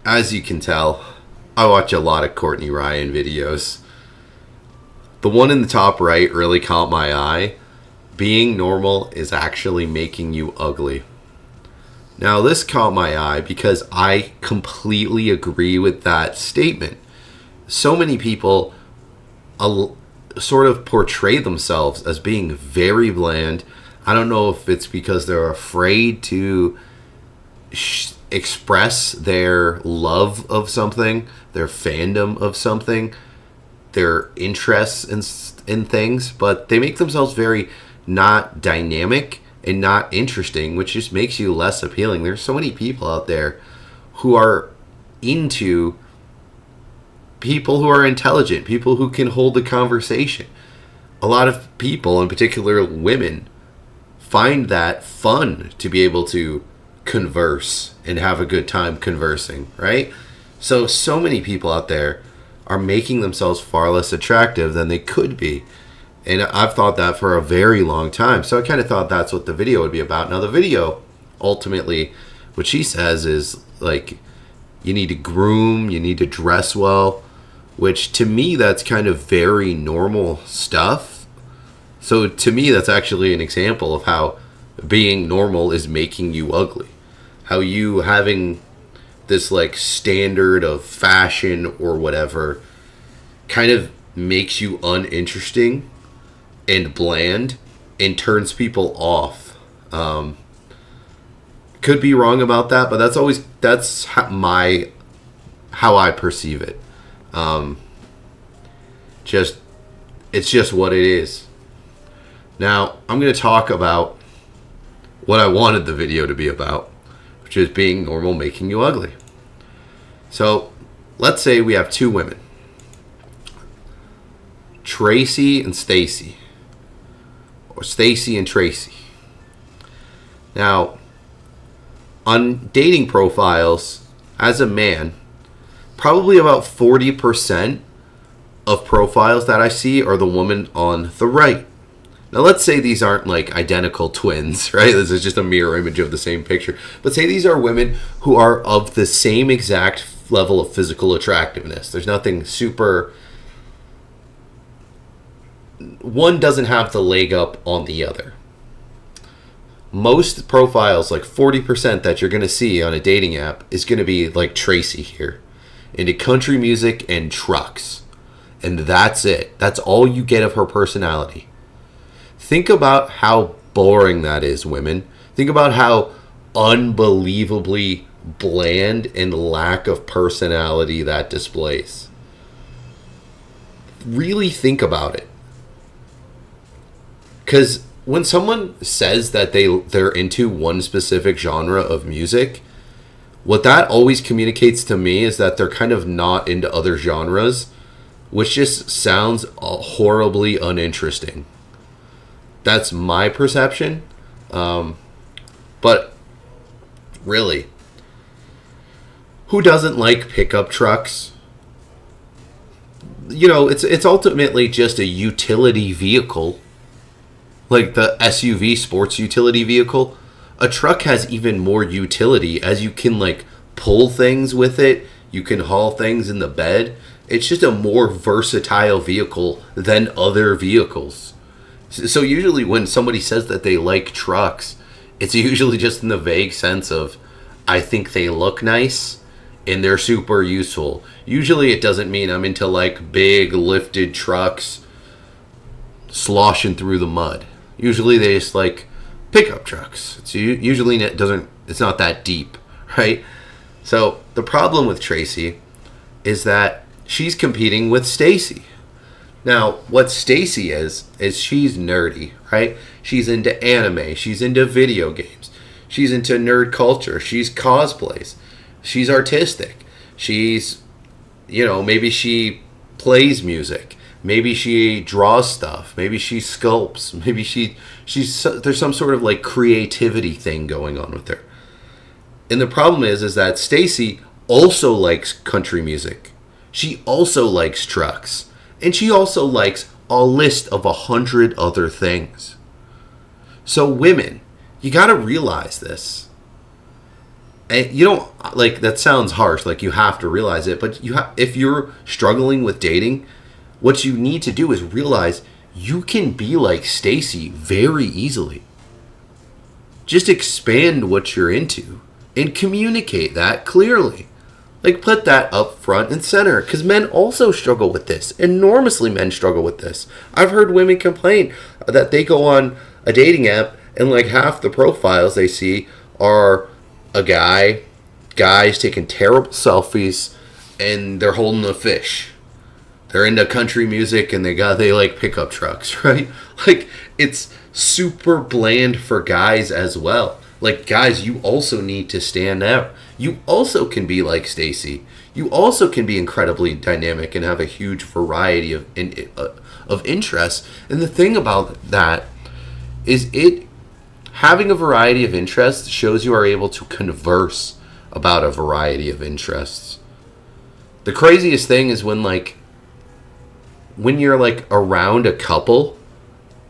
As you can tell, I watch a lot of Courtney Ryan videos. The one in the top right really caught my eye. Being normal is actually making you ugly. Now, this caught my eye because I completely agree with that statement. So many people sort of portray themselves as being very bland. I don't know if it's because they're afraid to express their love of something, their fandom of something, their interests in things, but they make themselves very not dynamic and not interesting, which just makes you less appealing. There's so many people out there who are into people who are intelligent, people who can hold a conversation. A lot of people, in particular women, find that fun to be able to converse and have a good time conversing, right? So many people out there are making themselves far less attractive than they could be. And I've thought that for a very long time. So I kind of thought that's what the video would be about. Now, the video, ultimately, what she says is, like, you need to groom, you need to dress well, which to me, that's kind of very normal stuff. So to me, that's actually an example of how being normal is making you ugly. How you having this, like, standard of fashion or whatever kind of makes you uninteresting and bland and turns people off. Could be wrong about that, but that's how I perceive it. It's just what it is. Now, I'm going to talk about what I wanted the video to be about, which is being normal making you ugly. So, let's say we have two women, Tracy and Stacy, or Stacy and Tracy. Now, on dating profiles, as a man, probably about 40% of profiles that I see are the woman on the right. Now, let's say these aren't like identical twins, right? This is just a mirror image of the same picture. But say these are women who are of the same exact level of physical attractiveness. There's nothing super... One doesn't have the leg up on the other. Most profiles, like 40% that you're going to see on a dating app, is going to be like Tracy here, into country music and trucks. And that's it. That's all you get of her personality. Think about how boring that is, women. Think about how unbelievably bland and lack of personality that displays. Really think about it. Because when someone says that they're into one specific genre of music, what that always communicates to me is that they're kind of not into other genres, which just sounds horribly uninteresting. That's my perception. But really, who doesn't like pickup trucks? You know, it's ultimately just a utility vehicle. Like the SUV, sports utility vehicle. A truck has even more utility, as you can, like, pull things with it. You can haul things in the bed. It's just a more versatile vehicle than other vehicles. So usually when somebody says that they like trucks, it's usually just in the vague sense of, I think they look nice and they're super useful. Usually it doesn't mean I'm into, like, big lifted trucks sloshing through the mud. Usually they just like pickup trucks. It's not that deep, right? So the problem with Tracy is that she's competing with Stacy. Now, what Stacy is she's nerdy, right? She's into anime, she's into video games, she's into nerd culture, she's cosplays, she's artistic, she's, maybe she plays music. Maybe she draws stuff. Maybe she sculpts. Maybe there's some sort of, like, creativity thing going on with her. And the problem is that Stacy also likes country music. She also likes trucks. And she also likes a list of 100 other things. So women, you got to realize this. And you don't, like, that sounds harsh, like you have to realize it, but if you're struggling with dating, what you need to do is realize you can be like Stacy very easily. Just expand what you're into and communicate that clearly. Like, put that up front and center, because men also struggle with this. Enormously, men struggle with this. I've heard women complain that they go on a dating app and like half the profiles they see are a guys taking terrible selfies, and they're holding a fish. They're into country music, and they like pickup trucks, right? Like, it's super bland for guys as well. Like, guys, you also need to stand out. You also can be like Stacy. You also can be incredibly dynamic and have a huge variety of interests. And the thing about that is, having a variety of interests shows you are able to converse about a variety of interests. The craziest thing is when you're like around a couple,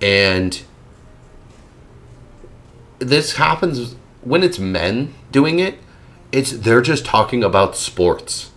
and this happens when it's men doing it, they're just talking about sports,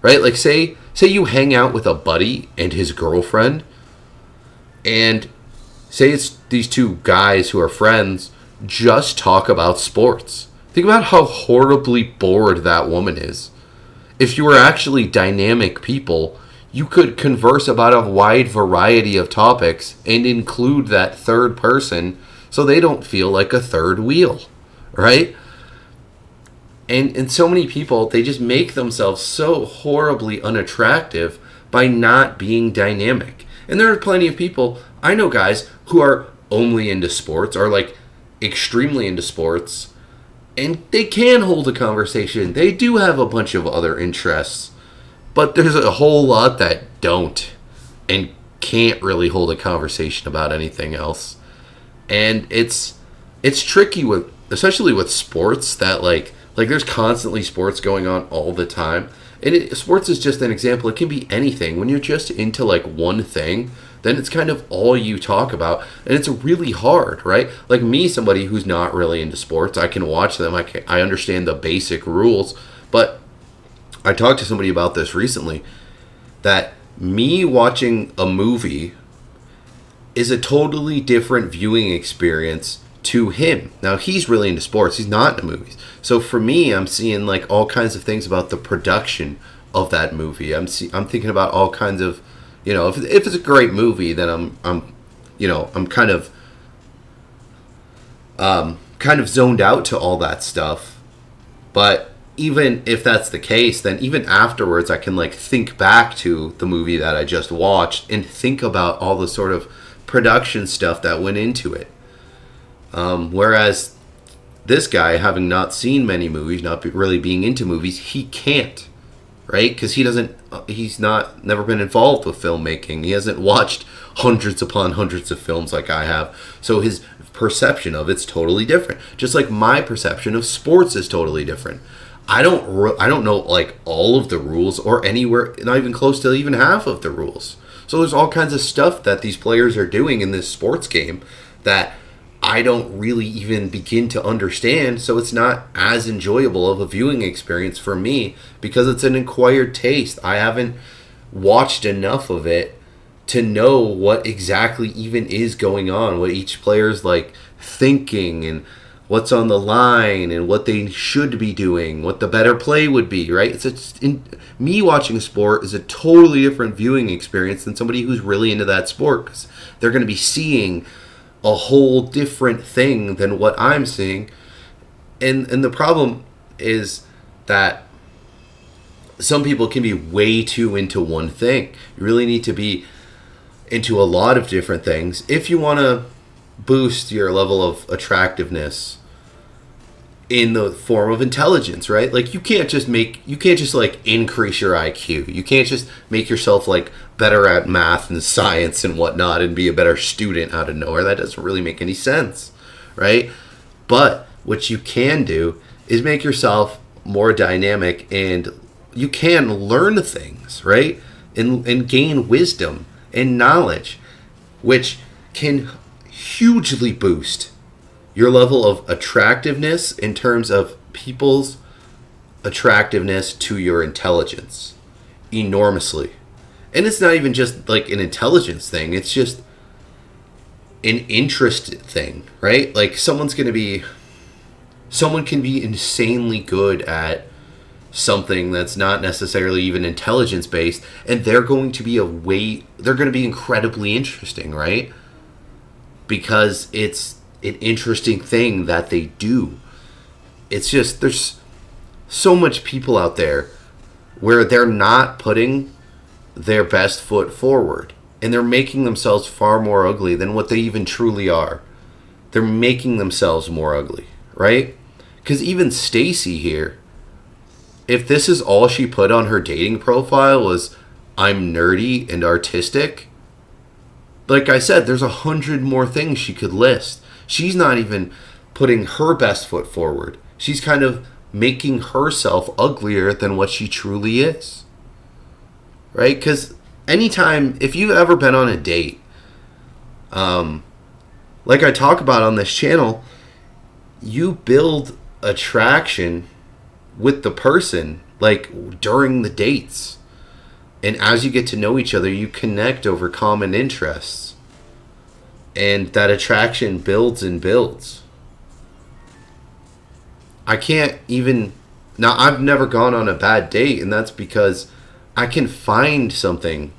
right? Like, say you hang out with a buddy and his girlfriend, and say it's these two guys who are friends, just talk about sports. Think about how horribly bored that woman is. If you were actually dynamic people, you could converse about a wide variety of topics and include that third person so they don't feel like a third wheel, right? And so many people, they just make themselves so horribly unattractive by not being dynamic. And there are plenty of people, I know guys who are only into sports, or like extremely into sports, and they can hold a conversation. They do have a bunch of other interests, but there's a whole lot that don't and can't really hold a conversation about anything else. And it's tricky especially with sports, that like there's constantly sports going on all the time. And sports is just an example. It can be anything. When you're just into like one thing, then it's kind of all you talk about, and it's really hard, right? Like me, somebody who's not really into sports, I can watch them. I understand the basic rules, but I talked to somebody about this recently, that me watching a movie is a totally different viewing experience to him. Now, he's really into sports. He's not into movies. So for me, I'm seeing like all kinds of things about the production of that movie. I'm thinking about all kinds of, if it's a great movie, then I'm kind of zoned out to all that stuff. But even if that's the case, then even afterwards, I can like think back to the movie that I just watched and think about all the sort of production stuff that went into it. Whereas this guy, having not seen many movies, not really being into movies, he can't, right? Because he's never been involved with filmmaking. He hasn't watched hundreds upon hundreds of films like I have. So his perception of it's totally different. Just like my perception of sports is totally different. I don't know like all of the rules, or anywhere, not even close to even half of the rules. So there's all kinds of stuff that these players are doing in this sports game that I don't really even begin to understand, so it's not as enjoyable of a viewing experience for me because it's an acquired taste. I haven't watched enough of it to know what exactly even is going on, what each player's like thinking, and what's on the line, and what they should be doing, what the better play would be, right? Me watching a sport is a totally different viewing experience than somebody who's really into that sport, because they're going to be seeing a whole different thing than what I'm seeing. And the problem is that some people can be way too into one thing. You really need to be into a lot of different things if you want to boost your level of attractiveness in the form of intelligence, right? Like you can't just like increase your IQ. You can't just make yourself like better at math and science and whatnot and be a better student out of nowhere. That doesn't really make any sense, right? But what you can do is make yourself more dynamic, and you can learn things, right? And gain wisdom and knowledge, which can hugely boost your level of attractiveness in terms of people's attractiveness to your intelligence enormously. And it's not even just like an intelligence thing, it's just an interest thing, right? Like someone can be insanely good at something that's not necessarily even intelligence based, and they're going to be incredibly interesting, right? Because it's an interesting thing that they do. It's just, there's so much people out there where they're not putting their best foot forward, and they're making themselves far more ugly than what they even truly are. They're making themselves more ugly, right? Because even Stacy here, if this is all she put on her dating profile was, I'm nerdy and artistic, like I said, there's 100 more things she could list. She's not even putting her best foot forward. She's kind of making herself uglier than what she truly is. Right? Because anytime, if you've ever been on a date, like I talk about on this channel, you build attraction with the person, like during the dates. And as you get to know each other, you connect over common interests. And that attraction builds and builds. I can't even... Now, I've never gone on a bad date, and that's because I can find something.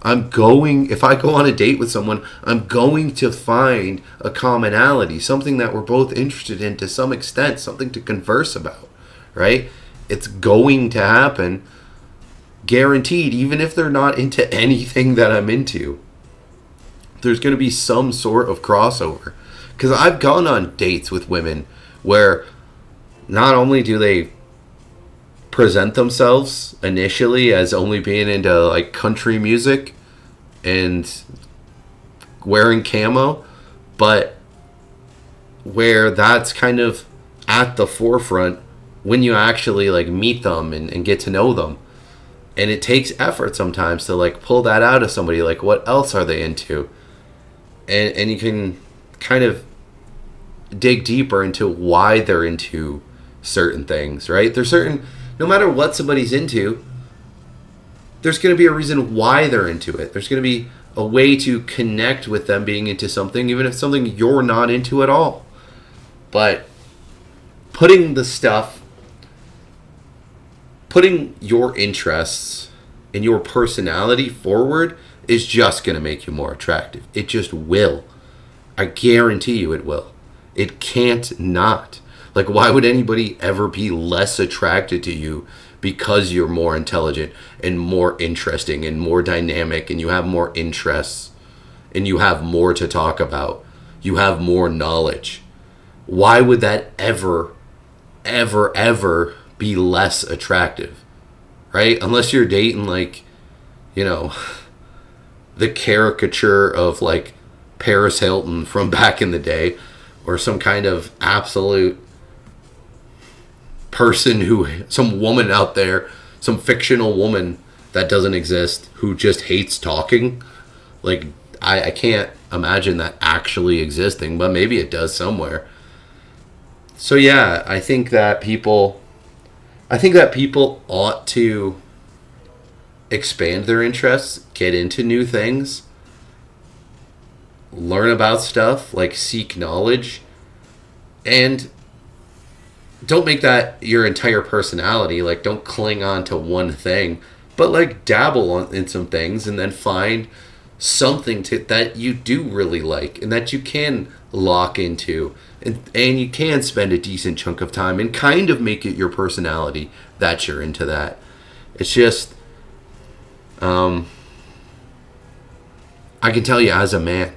If I go on a date with someone, I'm going to find a commonality, something that we're both interested in to some extent, something to converse about, right? It's going to happen. Guaranteed, even if they're not into anything that I'm into, there's going to be some sort of crossover. Because I've gone on dates with women where not only do they present themselves initially as only being into like country music and wearing camo, but where that's kind of at the forefront when you actually like meet them and get to know them. And it takes effort sometimes to like pull that out of somebody. Like, what else are they into? And you can kind of dig deeper into why they're into certain things, right? No matter what somebody's into, there's going to be a reason why they're into it. There's going to be a way to connect with them being into something, even if it's something you're not into at all. But putting your interests and your personality forward is just going to make you more attractive. It just will. I guarantee you it will. It can't not. Like, why would anybody ever be less attracted to you because you're more intelligent and more interesting and more dynamic and you have more interests and you have more to talk about? You have more knowledge. Why would that ever be less attractive? Right? Unless you're dating, like, you know, the caricature of, like, Paris Hilton from back in the day, or some kind of absolute person some woman out there, some fictional woman that doesn't exist, who just hates talking. Like, I can't imagine that actually existing, but maybe it does somewhere. So yeah, I think that people ought to expand their interests, get into new things, learn about stuff, like seek knowledge, and don't make that your entire personality. Like, don't cling on to one thing, but like dabble in some things and then find something that you do really like and that you can lock into. And you can spend a decent chunk of time and kind of make it your personality that you're into that. It's just, I can tell you as a man,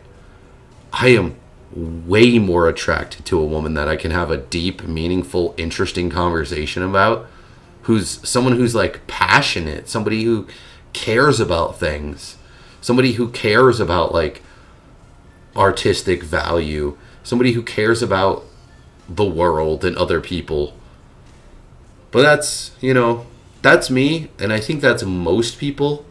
I am way more attracted to a woman that I can have a deep, meaningful, interesting conversation about. Someone who's like passionate, somebody who cares about things, somebody who cares about like artistic value, somebody who cares about the world and other people. But that's me, and I think that's most people,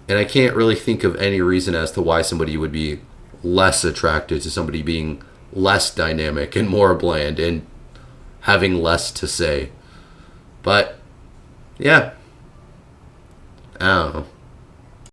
and I can't really think of any reason as to why somebody would be less attracted to somebody being less dynamic and more bland and having less to say. But Yeah. I don't know.